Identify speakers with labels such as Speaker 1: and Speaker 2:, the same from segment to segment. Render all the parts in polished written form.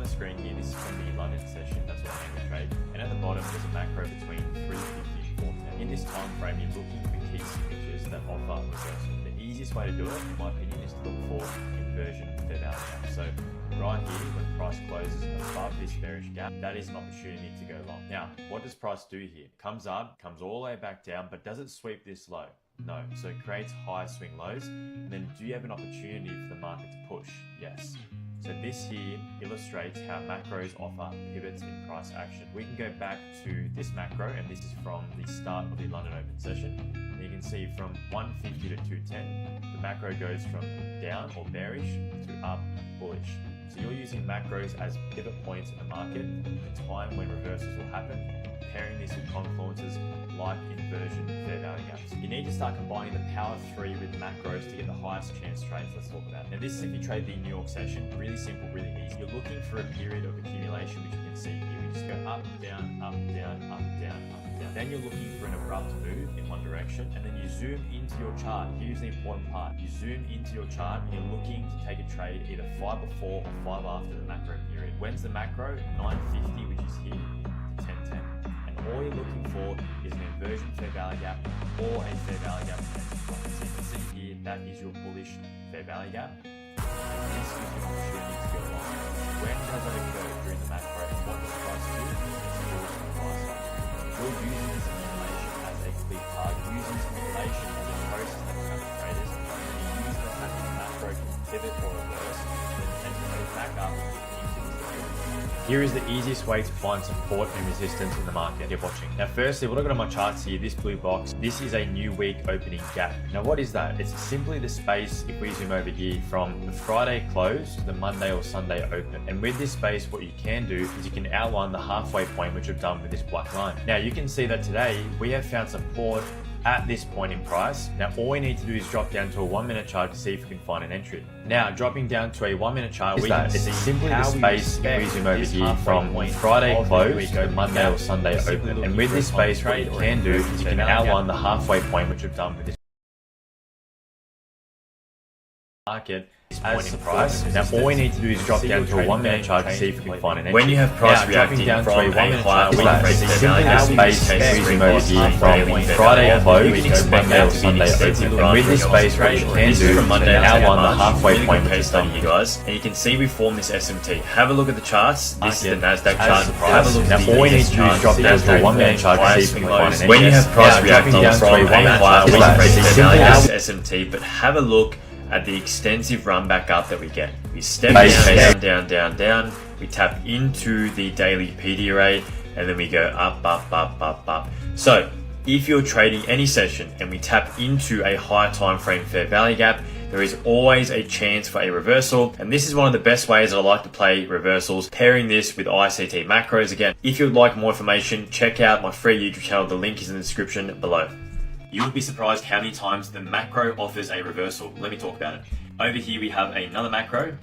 Speaker 1: on the screen here, this is from the London session, that's what I'm going to trade. And at the bottom, there's a macro between 350 and 410. In this time frame, you're looking for key signatures that offer reversal. The easiest way to do it, in my opinion, is to look for inversion fair value gap. So right here, when price closes above this bearish gap, that is an opportunity to go long. Now, what does price do here? Comes up, comes all the way back down, but does it sweep this low? No. So it creates high swing lows. And then do you have an opportunity for the market to push? Yes. So this here illustrates how macros offer pivots in price action. We can go back to this macro, and this is from the start of the London Open session. And you can see from 150 to 210, the macro goes from down or bearish to up bullish. So you're using macros as pivot points in the market, the time when reversals will happen, pairing this with confluences like inversion fair value gaps. You need to start combining the power 3 with macros to get the highest chance trades. Let's talk about it. Now this is if you trade the New York session, really simple, really easy. You're looking for a period of accumulation, which you can see here. We just go up, down, up, down, up, down, up, down. Then you're looking for an abrupt move in one direction, and then you zoom into your chart. Here's the important part. You zoom into your chart and you're looking to take a trade either 5 before or 5 after the macro period. When's the macro? 950, which is here, to 1010. All you're looking for is an inversion fair value gap or a fair value gap. So you can see here, that is your bullish fair value gap. And this is your opportunity to go long. When does that occur? During the macro. And what does price do? You're using this accumulation as a clear target. Using this accumulation as a process that comes to traders. And you use the fact that the macro can pivot or reverse and go back up. Here is the easiest way to find support and resistance in the market. Keep watching. Now firstly, what I've got on my charts here, this blue box, this is a new week opening gap. Now what is that? It's simply the space, if we zoom over here, from the Friday close to the Monday or Sunday open. And with this space, what you can do is you can outline the halfway point, which I've done with this black line. Now you can see that today we have found support at this point in price. Now all we need to do is drop down to a 1 minute chart to see if we can find an entry. Now dropping down to a 1 minute chart, it's simply the space, if we zoom over here, from Friday close to Monday or Sunday open. And with this space, what you can do is you can outline the halfway point, which we've done with this market as price. Now all we need to do is drop down to a 1 minute chart to see if we can find an entry.
Speaker 2: When you have price reacting
Speaker 1: down
Speaker 2: from
Speaker 1: to a 1 minute chart,
Speaker 2: it's
Speaker 1: simply the space, if we zoom over here, from Friday close to Monday or Sunday open. And with this space, what you can do is outline the halfway point, which is done
Speaker 2: here, guys. And you can see we formed this SMT. Have a look at the charts. This is the Nasdaq chart.
Speaker 1: Have a look. Now all we need to do is drop down to a 1 minute chart to see if we can find an entry.
Speaker 2: When you have price reacting from a higher SMT, but have a look at the extensive run back up that we get. We step down, we tap into the daily PD array, and then we go up. So if you're trading any session and we tap into a higher time frame fair value gap, there is always a chance for a reversal. And this is one of the best ways I like to play reversals, pairing this with ICT macros. Again, if you'd like more information, check out my free YouTube channel. The link is in the description below. You would be surprised how many times the macro offers a reversal. Let me talk about it. Over here we have another macro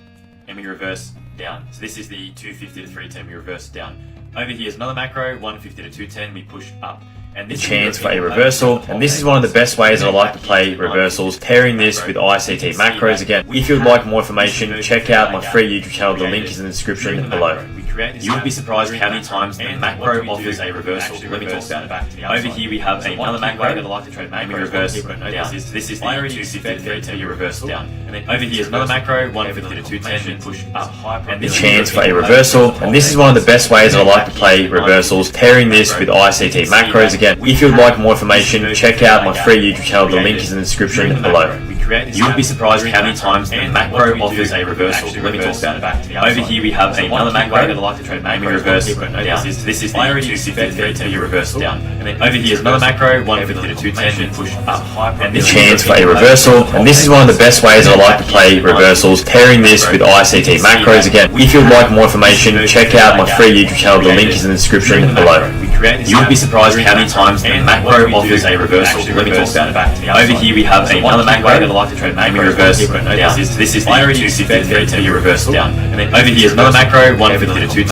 Speaker 2: and we reverse down. So this is the 250 to 310, we reverse down. Over here is another macro, 150 to 210, we push up. And this chance for a reversal, and this is one of the best ways I like to play reversals, pairing this with ICT macros. Again, if you'd like more information, check out my free YouTube channel. The link is in the description below. You would be surprised how many times the macro offers a reversal. Let me talk about it. Over here we have another macro and we reverse down. This is the 250 to 310, you reverse down. And then over here is another macro, 150 to 210, we push up. And this chance for a reversal, and this is one of the best ways I like to play reversals, pairing this with ICT macros. Again, if you'd like more information, check out my free YouTube channel. The link is in the description below. You would be surprised how many times the macro offers a reversal. Let me talk about it. Over here we have another macro and we reverse down. This is the 250 to 310, you reverse down. And then over here is another macro, 150 to 210, we push up. And this chance for a reversal, and this is one of the best ways I like to play reversals, pairing this with ICT macros. Again, if you'd like more information, check out my free YouTube channel. The link is in the description below. You would be surprised how many times the macro offers a reversal. Let me talk about it. Over here we have another macro and we reverse down. This is the 250 to 310, you reverse down. And then over here is another macro, 150 to 210.